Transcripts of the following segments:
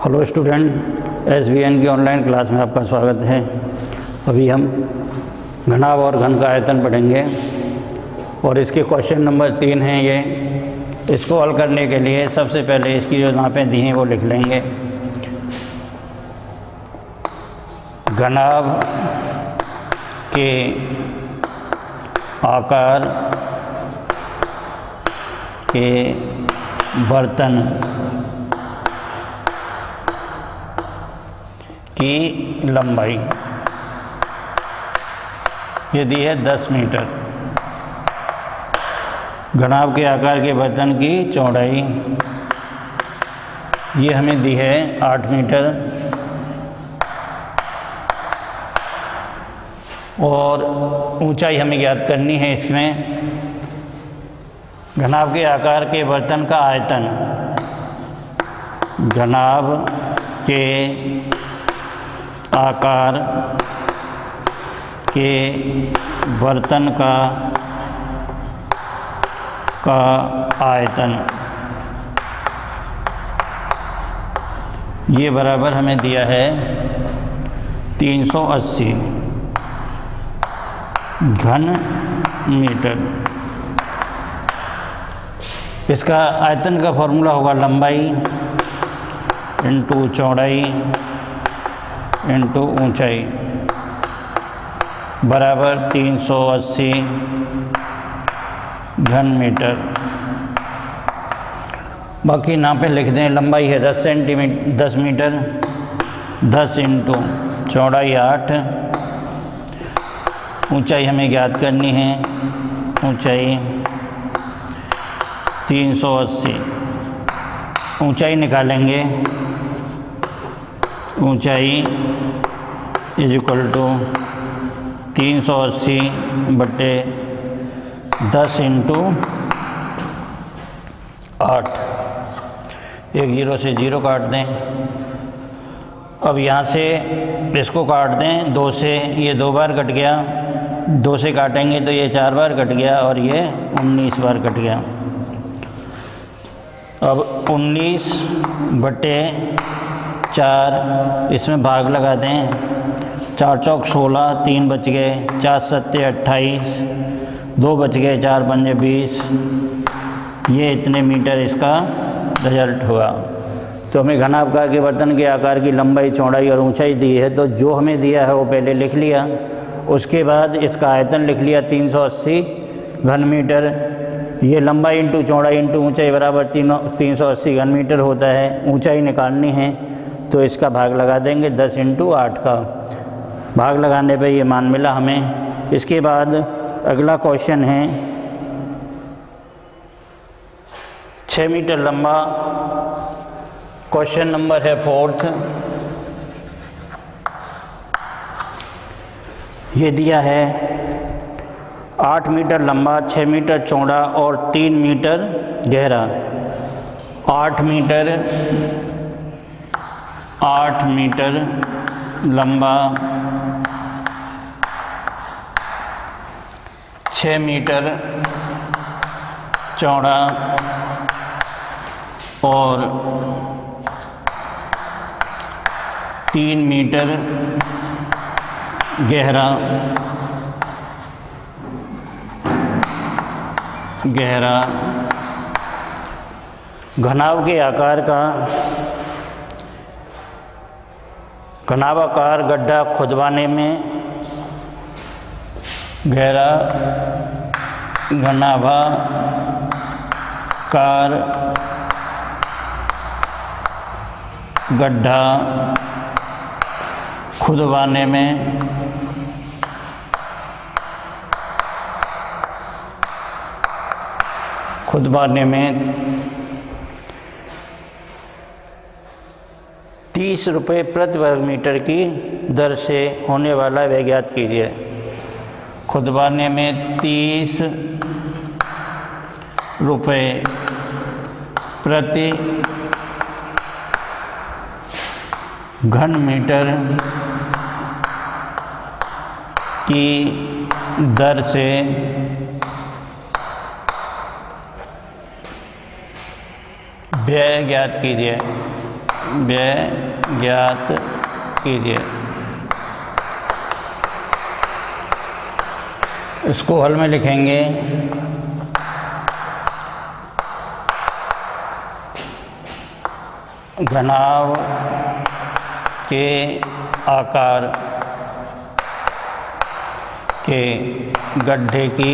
Hello student, SBN की online class में आपका स्वागत है। अभी हम घनाभ और घन का आयतन पढ़ेंगे और इसके क्वेश्चन नंबर 3 हैं ये। इसको हल करने के लिए सबसे पहले इसकी जो नापें दी हैं वो लिख लेंगे। घनाभ के आकार के बर्तन की लंबाई ये दी है 10 मीटर। घनाभ के आकार के बर्तन की चौड़ाई ये हमें दी है 8 मीटर और ऊंचाई हमें ज्ञात करनी है। इसमें घनाभ के आकार के बर्तन का आयतन, घनाभ के आकार के बर्तन का आयतन ये बराबर हमें दिया है 380 घन मीटर। इसका आयतन का फॉर्मूला होगा लंबाई इंटू चौड़ाई इंटू ऊंचाई बराबर 380 घन मीटर। बाकी नापें लिख दें। लंबाई है 10 मीटर, 10 इंटू चौड़ाई 8, ऊंचाई हमें ज्ञात करनी है। ऊंचाई 380, ऊंचाई निकालेंगे। ऊंचाई इज इक्वल टू 380 बटे 10 इंटू 8। एक जीरो से जीरो काट दें। अब यहाँ से इसको काट दें 2 से, ये 2 बार कट गया। 2 से काटेंगे तो ये 4 बार कट गया और ये 19 बार कट गया। अब 19 बटे 4 इसमें भाग लगा दें। 4 चौक 16, 3 बच गए, 4 सत्ते 28, 2 बच गए, 4 पंजे 20। ये इतने मीटर इसका रिजल्ट हुआ। तो हमें घनाभ के बर्तन के आकार की लंबाई, चौड़ाई और ऊंचाई दी है, तो जो हमें दिया है वो पहले लिख लिया। उसके बाद इसका आयतन लिख लिया 380 घन मीटर। ये लंबाई इंटू चौड़ाई इंटू ऊंचाई बराबर 380 घन मीटर होता है। ऊंचाई निकालनी है तो इसका भाग लगा देंगे 10 इंटू 8 का। भाग लगाने पे ये मान मिला हमें। इसके बाद अगला क्वेश्चन है 6 मीटर लंबा। क्वेश्चन नंबर है 4th। ये दिया है 8 मीटर लंबा, 6 मीटर चौड़ा और 3 मीटर गहरा। 8 मीटर लंबा, 6 मीटर चौड़ा और 3 मीटर गहरा। घनाभ के आकार का घनाभाकार गड्ढा खुदवाने में गहरा घनाभाकार गड्ढा खुदवाने में 30 रुपये प्रति वर्ग मीटर की दर से होने वाला व्यय ज्ञात कीजिए। खुदवाने में 30 रुपये प्रति घन मीटर की दर से व्यय ज्ञात कीजिए। व्यय ज्ञात कीजिए। इसको हल में लिखेंगे। घनाभ के आकार के गड्ढे की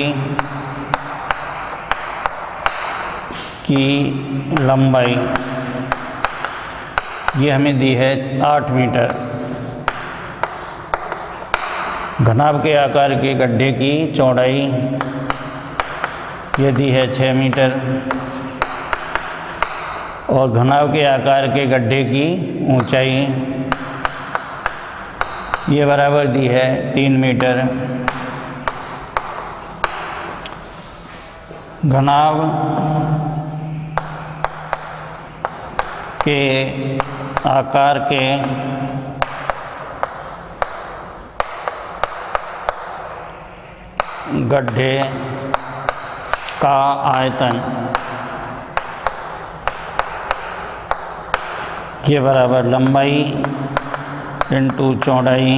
लंबाई, ये हमें दी है 8 मीटर। घनाभ के आकार के गड्ढे की चौड़ाई ये दी है 6 मीटर और घनाभ के आकार के गड्ढे की ऊंचाई ये बराबर दी है 3 मीटर। घनाभ के आकार के गड्ढे का आयतन ये बराबर लंबाई इंटू चौड़ाई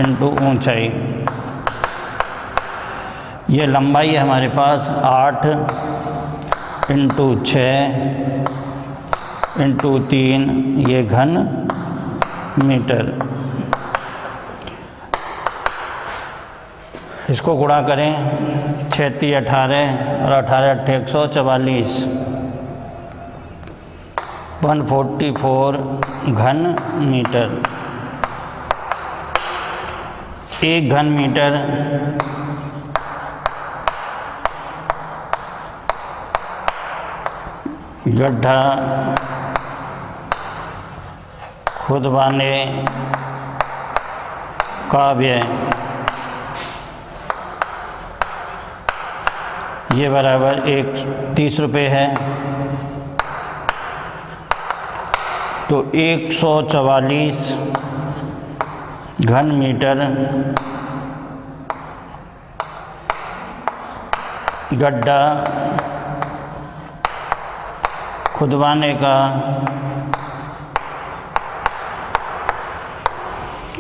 इंटू ऊंचाई। ये लंबाई है हमारे पास 8 इंटू 6 इंटू 3, ये घन मीटर। इसको गुणा करें, 6 × 18 और 18 × 8 144, 144 घन मीटर। 1 घन मीटर गड्ढा खुदवाने का व्यय ये बराबर 30 रुपये है। तो 144 घन मीटर गड्ढा खुदवाने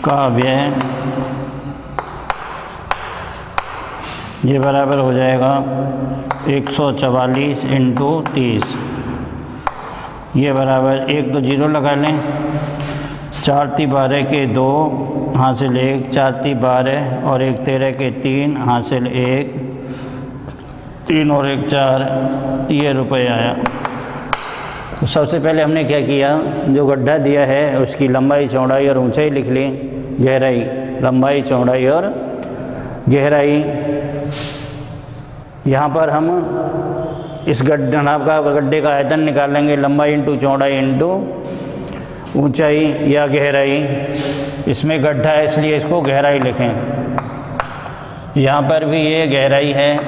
का व्यय ये बराबर हो जाएगा 144 इंटू 30, ये बराबर 1 तो 0 लगा लें, 4 × 12 के 2 हासिल 1, 4 × 12 और 1 13 के 3 हासिल 1, 3 और 1 4, ये रुपये आया। तो सबसे पहले हमने क्या किया, जो गड्ढा दिया है उसकी लंबाई चौड़ाई और ऊंचाई लिख ली, गहराई, लंबाई चौड़ाई और गहराई। यहाँ पर हम इस गड्ढे का आयतन निकालेंगे, लंबाई इंटू चौड़ाई इंटू ऊंचाई या गहराई। इसमें गड्ढा है इसलिए इसको गहराई लिखें। यहाँ पर भी ये गहराई है,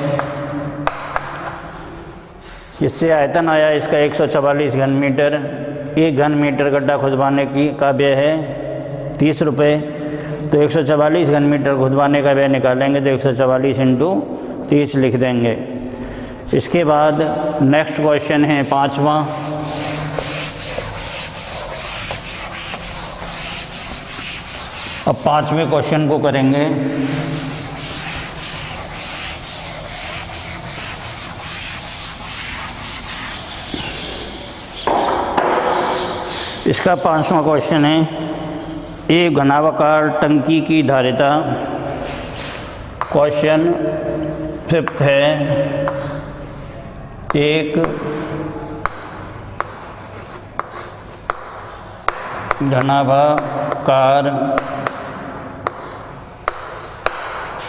इससे आयतन आया इसका 144 घन मीटर। 1 घन मीटर गड्ढा खुदवाने का व्यय है 30 रुपये। तो 144 घन मीटर खुदवाने का व्यय निकालेंगे तो 144 इंटू 30 लिख देंगे। इसके बाद नेक्स्ट क्वेश्चन है 5वां। अब 5वें क्वेश्चन को करेंगे। इसका 5वां क्वेश्चन है, एक घनाभाकार टंकी की धारिता। क्वेश्चन 5th है, एक घनाभाकार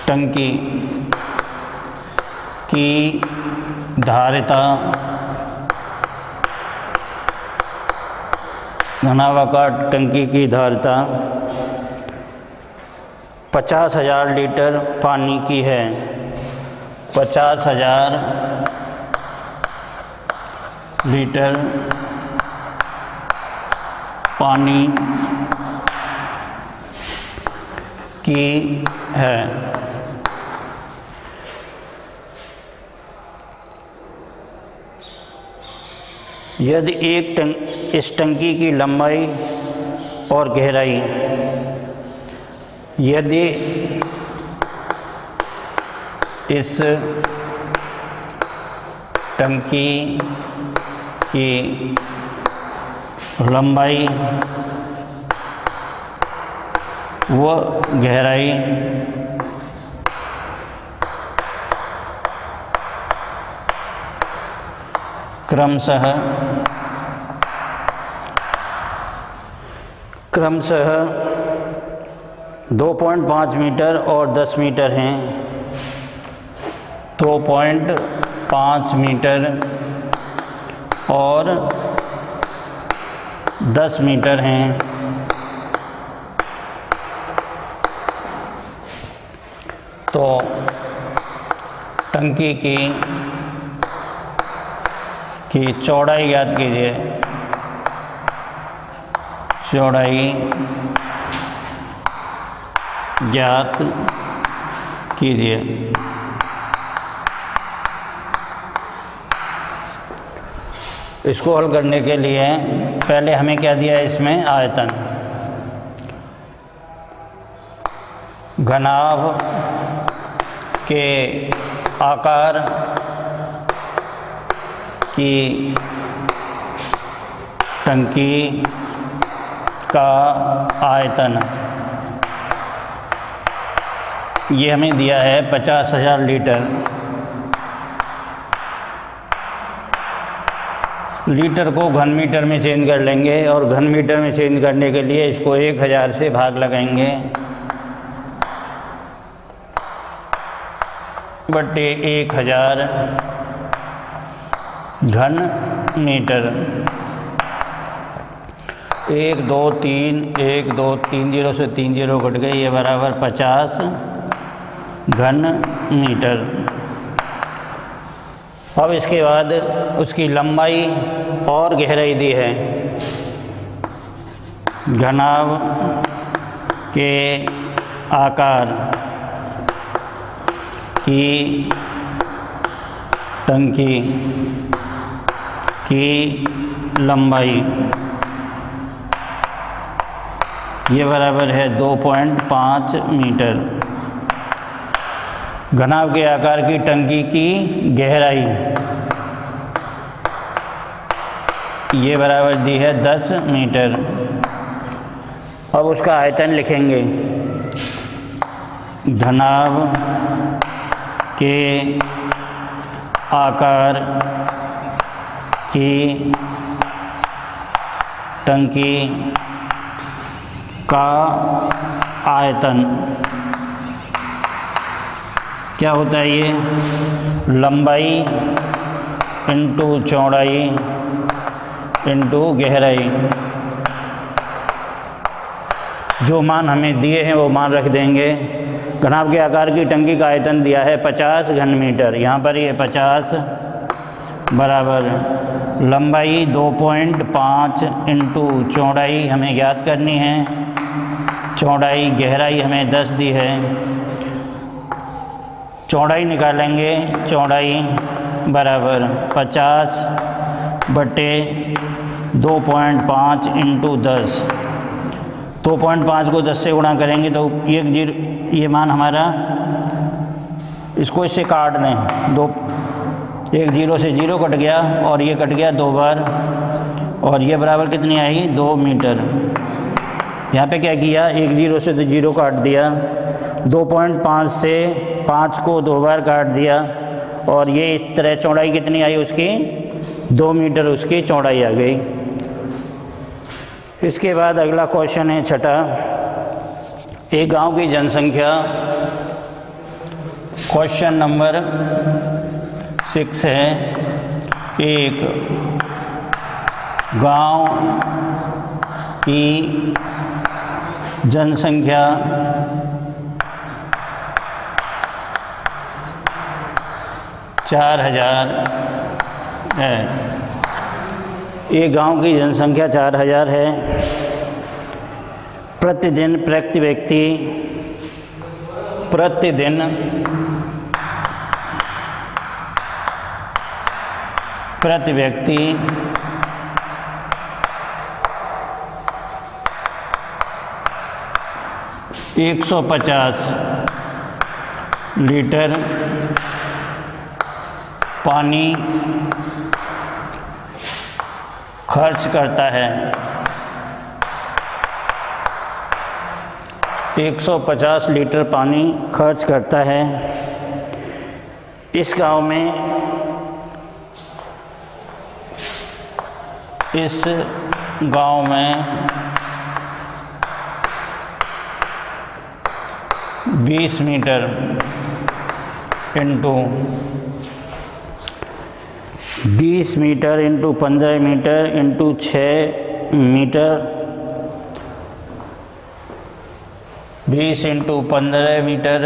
टंकी की धारिता, घनाभाकार टंकी की धारिता 50,000 लीटर पानी की है। 50,000 लीटर पानी की है। यदि इस टंकी की लंबाई और गहराई, यदि इस टंकी की लंबाई व गहराई क्रमशः 2.5 मीटर और 10 मीटर हैं। 2.5 मीटर और 10 मीटर हैं। तो टंकी की चौड़ाई याद कीजिए, चौड़ाई ज्ञात कीजिए। इसको हल करने के लिए पहले हमें क्या दिया है, इसमें आयतन, घनाभ के आकार की टंकी का आयतन, ये हमें दिया है 50,000 लीटर। लीटर को घन मीटर में चेंज कर लेंगे और घन मीटर में चेंज करने के लिए इसको 1000 से भाग लगाएंगे बटे 1000 घन मीटर। 1 2 3 1 2 3 0 से 3 0 कट गए, ये बराबर 50 घन मीटर। अब इसके बाद उसकी लंबाई और गहराई दी है। घनाभ के आकार की टंकी की लंबाई, ये बराबर है 2.5 मीटर। घनाभ के आकार की टंकी की गहराई, ये बराबर दी है 10 मीटर। अब उसका आयतन लिखेंगे। घनाभ के आकार की टंकी का आयतन क्या होता है, ये लंबाई इंटू चौड़ाई इंटू गहराई। जो मान हमें दिए हैं वो मान रख देंगे। घनाभ के आकार की टंकी का आयतन दिया है 50 घन मीटर, यहाँ पर ये 50 बराबर लंबाई 2.5 इंटू चौड़ाई हमें ज्ञात करनी है, चौड़ाई गहराई हमें 10 दी है। चौड़ाई निकालेंगे, चौड़ाई बराबर 50 बटे 2.5 इंटू 10। 2.5 को 10 से गुणा करेंगे तो ये मान हमारा, इसको इससे काट दें, 1 0 से 0 कट गया और ये कट गया 2 बार, और ये बराबर कितनी आई, 2 मीटर। यहाँ पे क्या किया, 1 0 से 0 काट दिया, 2.5 से 5 को 2 बार काट दिया, और ये इस तरह चौड़ाई कितनी आई उसकी, 2 मीटर उसकी चौड़ाई आ गई। इसके बाद अगला क्वेश्चन है छठा। एक गांव की जनसंख्या, क्वेश्चन नंबर 6 है। एक गांव की जनसंख्या 4000 है। एक गांव की जनसंख्या 4000 है। प्रतिदिन प्रति व्यक्ति 1 150 लीटर पानी खर्च करता है। 150 लीटर पानी खर्च करता है। इस गांव में 20 metre into 15 metre into 6 metre, 20 into 15 metre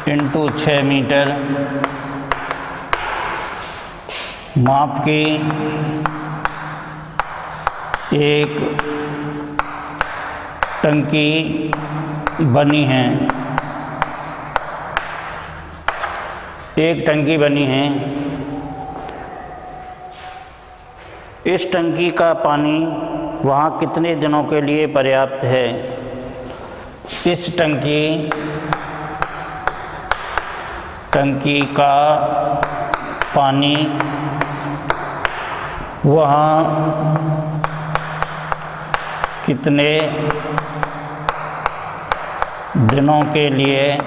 into 6 metre माप की एक टंकी बनी है। एक टंकी बनी है। इस टंकी का पानी वहाँ कितने दिनों के लिए पर्याप्त है? इस टंकी का पानी वहाँ कितने दिनों के लिए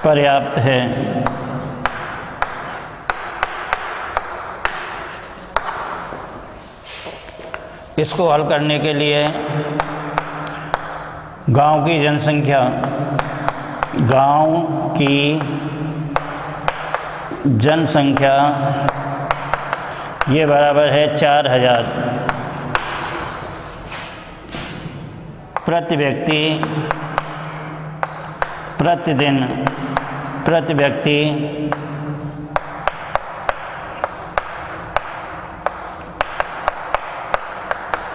पर्याप्त है? इसको हल करने के लिए गांव की जनसंख्या ये बराबर है 4000 प्रति व्यक्ति प्रतिदिन प्रति व्यक्ति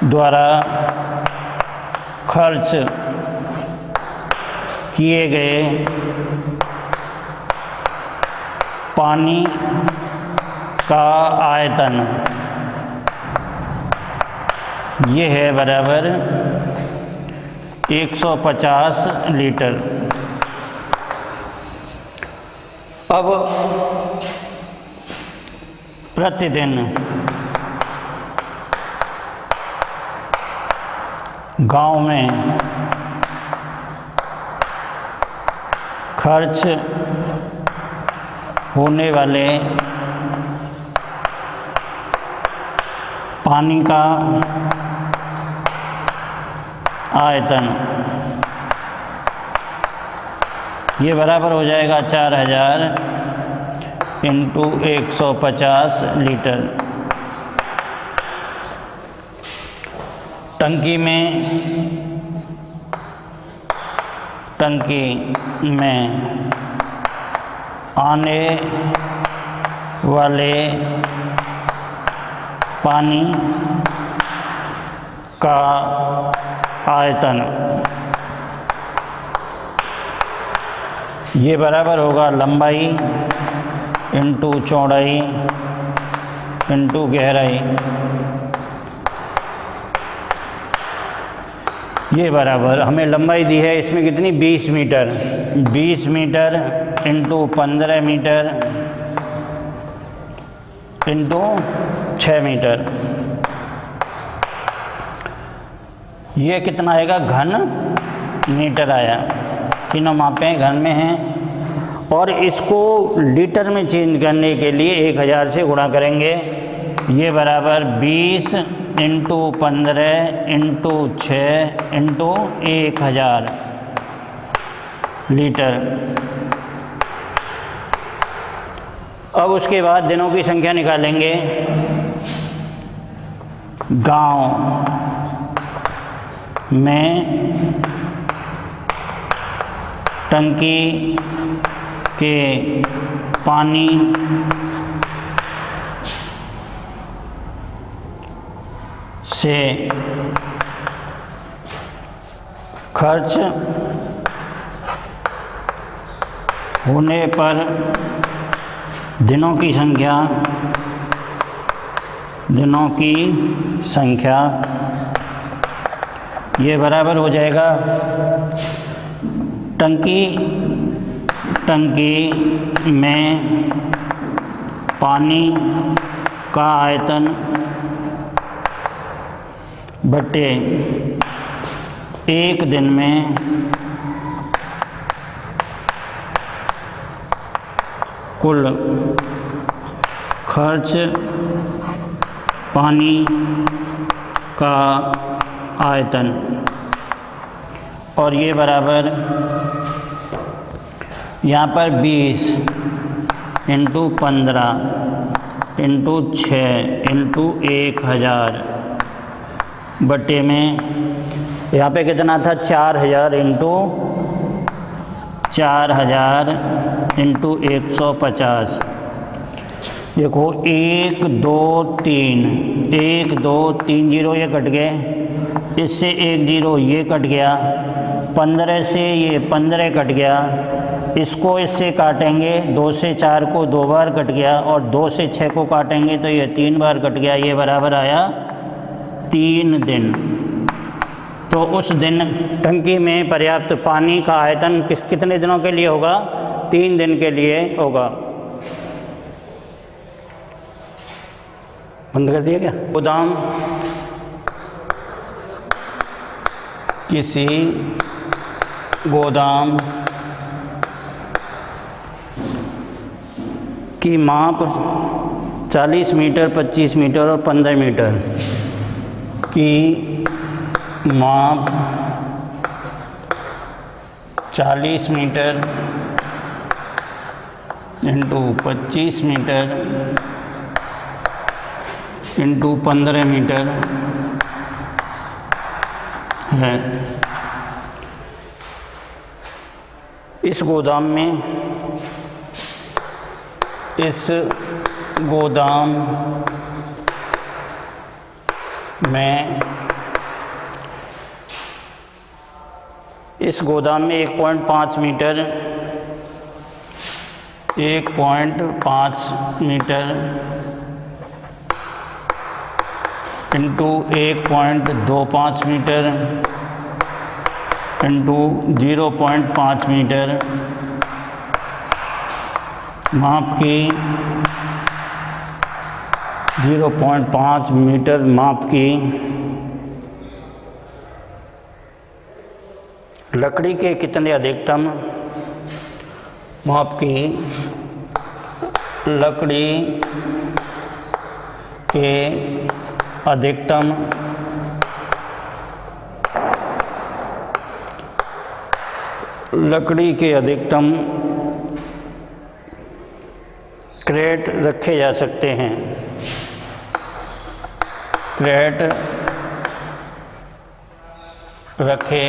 द्वारा खर्च किए गए पानी का आयतन ये है बराबर 150 लीटर। अब प्रतिदिन गांव में खर्च होने वाले पानी का आयतन ये बराबर हो जाएगा 4000 इंटू 150 लीटर। टंकी में आने वाले पानी का आयतन ये बराबर होगा लंबाई इंटू चौड़ाई इंटू गहराई। ये बराबर हमें लंबाई दी है इसमें कितनी 20 metre 20 metre into 15 metre into 6 metre. ये कितना आएगा घन मीटर आया। तीनों मापें घन में हैं और इसको लीटर में चेंज करने के लिए 1000 से गुणा करेंगे। ये बराबर 20 इंटू 15 इंटू 6 इंटू 1000 लीटर। अब उसके बाद दिनों की संख्या निकालेंगे। गांव में टंकी के पानी से खर्च होने पर दिनों की संख्या ये बराबर हो जाएगा टंकी में पानी का आयतन बटे एक दिन में कुल खर्च पानी का आयतन, और ये बराबर यहाँ पर 20 इंटू 15 इंटू 6 इंटू 1000 बटे में यहाँ पे कितना था 4000 इंटू 150। देखो 1 2 3 जीरो ये कट गए, इससे 1 जीरो ये कट गया, 15 से ये 15 कट गया, इसको इससे काटेंगे 2 से 4 को 2 बार कट गया, और 2 से 6 को काटेंगे तो ये 3 बार कट गया। ये बराबर आया 3 दिन। तो उस दिन टंकी में पर्याप्त पानी का आयतन कितने दिनों के लिए होगा? 3 दिन के लिए होगा। बंद कर दिया क्या? गोदाम किसी गोदाम की माप 40 मीटर, 25 मीटर और 15 मीटर की माप 40 metre into 25 metre into 15 metre है। इस गोदाम में 1.5 metre into 1.25 metre into 0.5 metre माप की 0.5 मीटर माप की लकड़ी के कितने अधिकतम माप की लकड़ी के अधिकतम क्रेट रखे जा सकते हैं। क्रेट रखे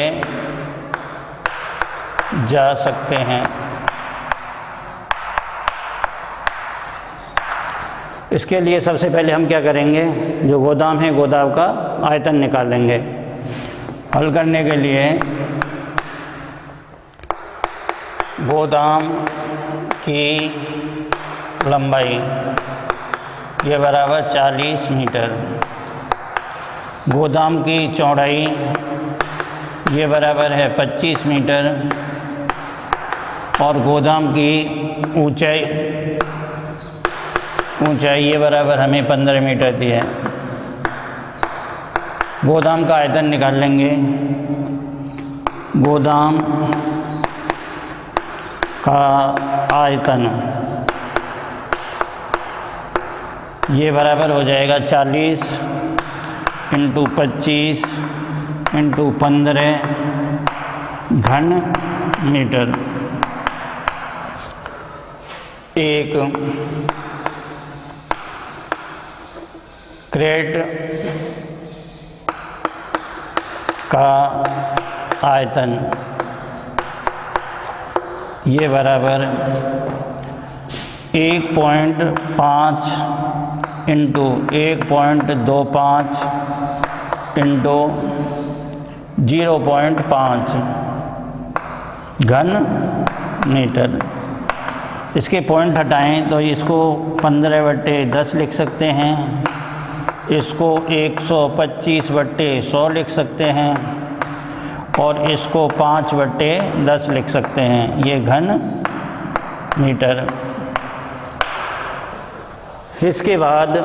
जा सकते हैं। इसके लिए सबसे पहले हम क्या करेंगे? जो गोदाम है, गोदाम का आयतन निकालेंगे। हल करने के लिए गोदाम की लंबाई ये बराबर 40 मीटर, गोदाम की चौड़ाई ये बराबर है 25 मीटर, और गोदाम की ऊंचाई ये बराबर हमें 15 मीटर दी है। गोदाम का आयतन निकाल लेंगे। गोदाम का आयतन ये बराबर हो जाएगा 40 इंटू 25 इंटू 15 घन मीटर। एक क्रेट का आयतन ये बराबर 1.5 इंटू 1.25 इंटू 0.5 घन मीटर। इसके पॉइंट हटाएं तो इसको 15/10 लिख सकते हैं, इसको 125/100 लिख सकते हैं, और इसको 5/10 लिख सकते हैं, ये घन मीटर। इसके बाद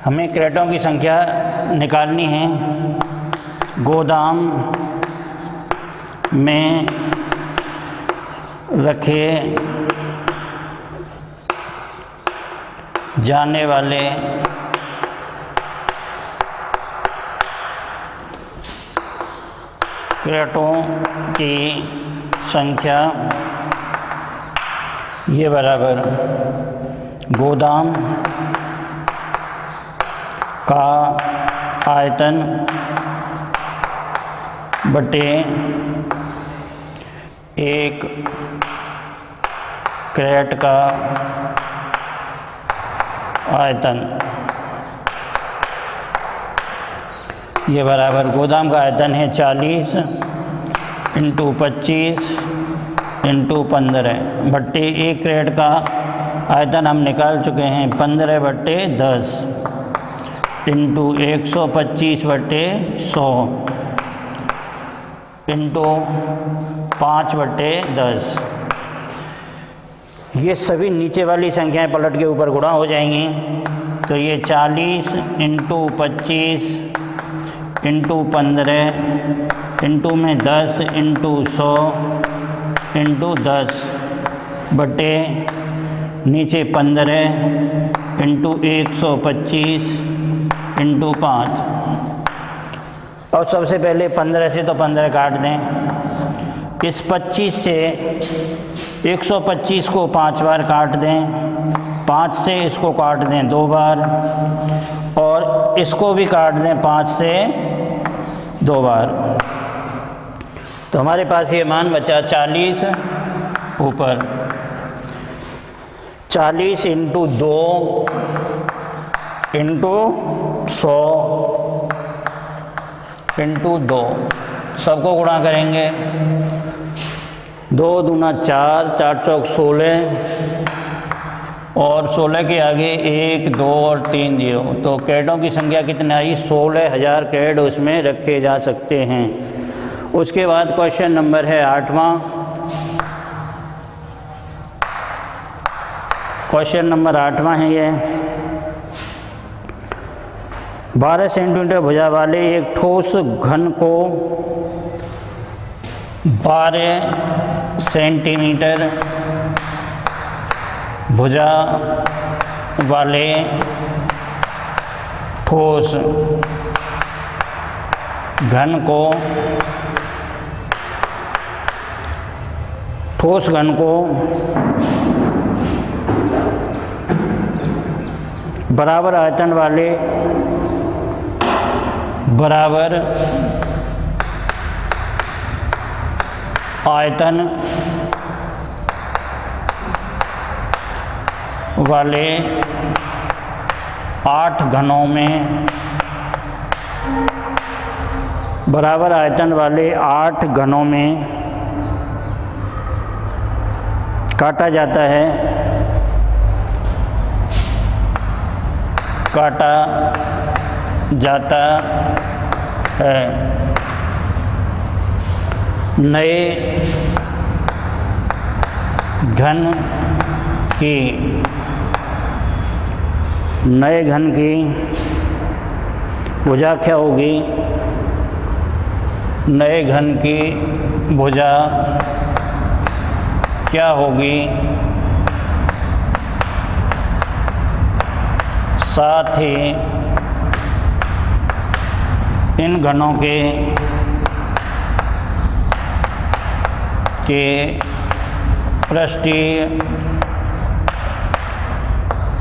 हमें क्रेटों की संख्या निकालनी है। गोदाम में रखे जाने वाले क्रेटों की संख्या ये बराबर गोदाम का आयतन बटे एक क्रेट का आयतन। ये बराबर गोदाम का आयतन है 40 × 25 × 15 बट्टे एक क्रेट का आयतन हम निकाल चुके हैं 15/10 इंटू 125/100 इंटू 5/10। ये सभी नीचे वाली संख्याएं पलट के ऊपर गुणा हो जाएंगी, तो ये 40 × 25 × 15 इंटू में 10 × 100 इंटू 10 बटे नीचे 15 इंटू 125 इंटू 5। और सबसे पहले 15 से तो 15 काट दें। इस 25 से 125 को 5 बार काट दें, 5 से इसको काट दें 2 बार, और इसको भी काट दें 5 से 2 बार। तो हमारे पास ये मान बचा 40 ऊपर 40 × 2 इंटू 100 इंटू 2, सबको गुणा करेंगे। 2 दूना 4, 4 चौक 16 और 16 के आगे 1, 2 और 3 0। तो क्रेटों की संख्या कितनी आई? 16,000 क्रेट उसमें रखे जा सकते हैं। उसके बाद क्वेश्चन नंबर है 8वां। क्वेश्चन नंबर 8वां है ये। 12 सेंटीमीटर भुजा वाले एक ठोस घन को 12 सेंटीमीटर भुजा वाले ठोस घन को बराबर आयतन वाले वाले 8 घनों में बराबर आयतन वाले 8 घनों में काटा जाता है। नए घन की भुजा क्या होगी? नए घन की भुजा क्या होगी? साथ ही इन घनों के पृष्ठीय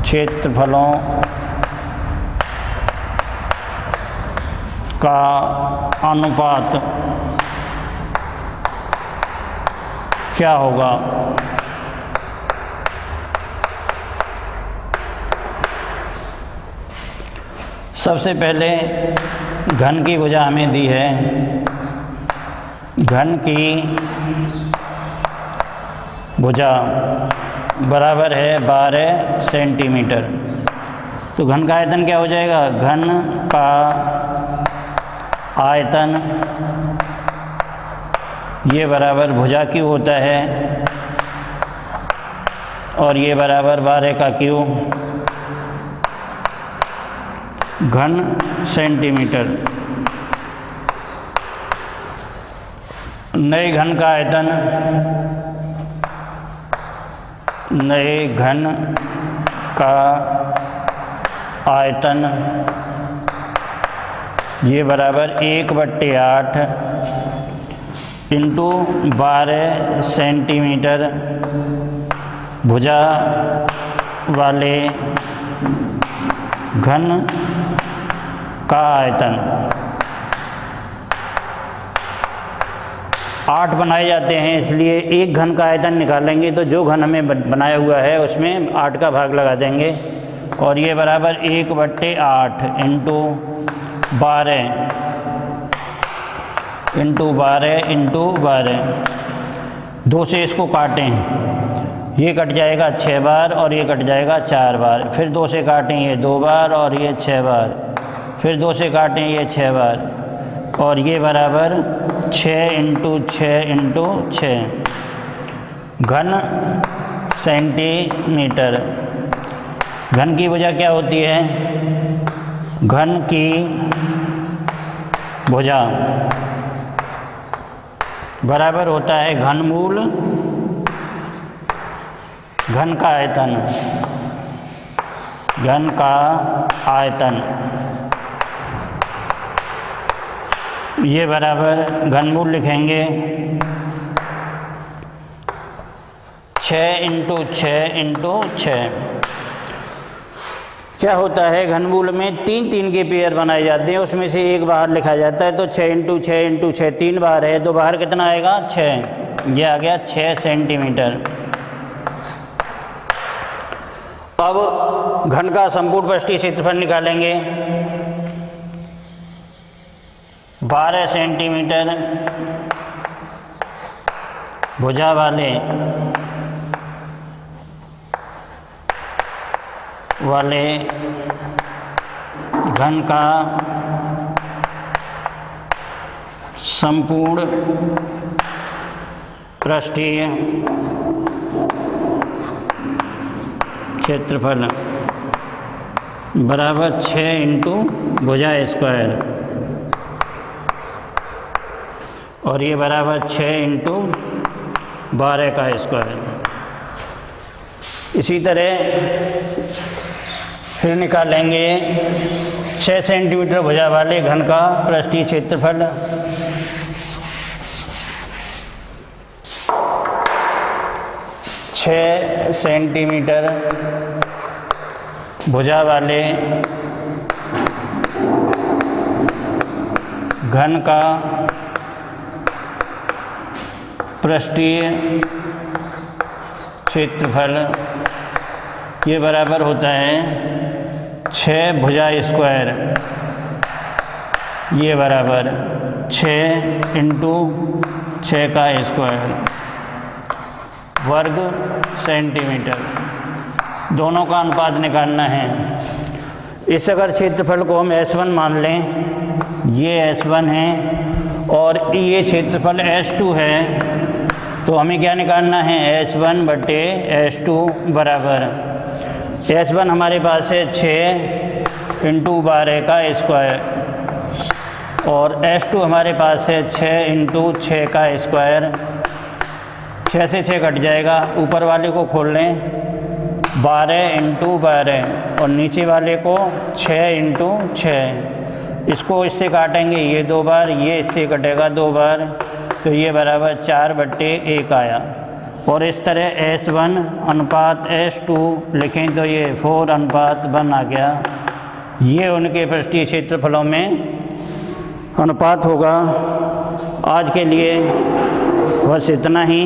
क्षेत्रफलों का अनुपात क्या होगा? सबसे पहले घन की भुजा हमें दी है। घन की भुजा बराबर है 12 सेंटीमीटर। तो घन का आयतन क्या हो जाएगा? घन का आयतन ये बराबर भुजा क्यू होता है और ये बराबर 12 का क्यू घन सेंटीमीटर। नए घन का आयतन, नए घन का आयतन ये बराबर 1/8 इंटू 12 सेंटीमीटर भुजा वाले घन का आयतन। 8 बनाए जाते हैं, इसलिए एक घन का आयतन निकालेंगे तो जो घन हमें बनाया हुआ है उसमें 8 का भाग लगा देंगे और ये बराबर 1/8 इंटू 12 इंटू 12 2 से इसको काटें, ये कट जाएगा 6 बार और ये कट जाएगा 4 बार, फिर 2 से काटें ये 2 बार और ये 6 बार, फिर 2 से काटें ये 6 बार और ये बराबर 6 इंटू 6 घन सेंटीमीटर। घन की भुजा क्या होती है? घन की भुजा बराबर होता है घनमूल घन का आयतन, घन का आयतन ये बराबर घनमूल लिखेंगे 6 इंटू 6। क्या होता है घनमूल में 3 के पेयर बनाए जाते हैं, उसमें से एक बाहर लिखा जाता है, तो 6 इंटू 6 3 बार है तो बाहर कितना आएगा 6, ये आ गया 6 सेंटीमीटर। अब घन का संपूर्ण पृष्ठीय क्षेत्रफल निकालेंगे। 12 सेंटीमीटर भुजा वाले घन का संपूर्ण पृष्ठीय क्षेत्रफल बराबर 6 इंटू भुजा स्क्वायर और ये बराबर 6 इंटू 12 का स्क्वायर। इसी तरह फिर निकालेंगे 6 सेंटीमीटर भुजा वाले घन का पृष्ठीय क्षेत्रफल छः सेंटीमीटर भुजा वाले घन का पृष्ठीय क्षेत्रफल ये बराबर होता है 6 भुजा स्क्वायर, ये बराबर 6 इंटू 6 का स्क्वायर वर्ग सेंटीमीटर। दोनों का अनुपात निकालना है। इस अगर क्षेत्रफल को हम S1 मान लें, ये S1 है और ये क्षेत्रफल S2 है, तो हमें क्या निकालना है S1 बटे S2 बराबर S1 हमारे पास है 6 इंटू 12 का स्क्वायर और S2 हमारे पास है 6 इंटू 6 का स्क्वायर। 6 से 6 कट जाएगा, ऊपर वाले को खोल लें 12 इंटू 12 और नीचे वाले को 6 इंटू 6। इसको इससे काटेंगे ये 2 बार, ये इससे कटेगा 2 बार, तो ये बराबर 4/1 आया। और इस तरह S1 अनुपात S2 लिखें तो ये 4:1 आ गया। ये उनके पृष्ठीय क्षेत्रफलों में अनुपात होगा। आज के लिए बस इतना ही।